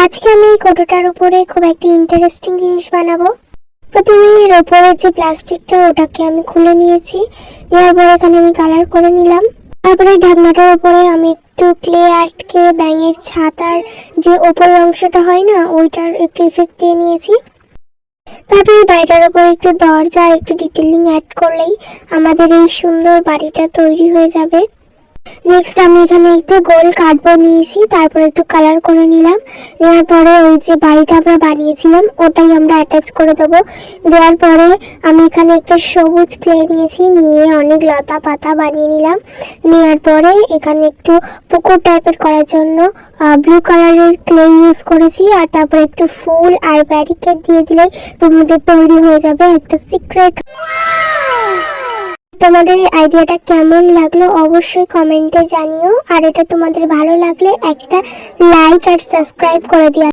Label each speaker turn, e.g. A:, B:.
A: আজকে আমি এই কৌটোটার উপরে খুব একটা ইন্টারেস্টিং জিনিস বানাবো। প্রথমে এর উপরে যে প্লাস্টিকটা ওটাকে আমি খুলে নিয়েছি, নেওয়ার পরে এখানে আমি কালার করে নিলাম। তারপরে ঢাকনাটার উপরে আমি একটু ক্লে আর্টকে ব্যাঙের ছাতার যে উপরের অংশটা হয় না, ওইটার একটু ইফেক্ট দিয়ে নিয়েছি। তারপরে বাড়িটার উপরে একটু দরজা আর একটু ডিটেলিং অ্যাড করলেই আমাদের এই সুন্দর বাড়িটা তৈরি হয়ে যাবে। নেক্সট আমি এখানে একটু গোল কার্ডবোর্ড নিয়েছি, তারপর একটু কালার করে নিলাম। নেওয়ার পরে ওই যে বাড়িটা আমরা বানিয়েছিলাম ওটাই আমরা অ্যাটাচ করে দেবো। দেওয়ার পরে আমি এখানে একটা সবুজ ক্লে নিয়েছি, নিয়ে অনেক লতা পাতা বানিয়ে নিলাম। নেওয়ার পরে এখানে একটু পুকুর টাইপের করার জন্য ব্লু কালারের ক্লে ইউজ করেছি, আর তারপরে একটু ফুল আর ব্যারিকেড দিয়ে দিলেই তোমাদের তৈরি হয়ে যাবে একটা সিক্রেট। তোমাদের এই আইডিয়াটা কেমন লাগলো অবশ্যই কমেন্টে জানিও, আর এটা তোমাদের ভালো লাগলে একটা লাইক আর সাবস্ক্রাইব করে দিও।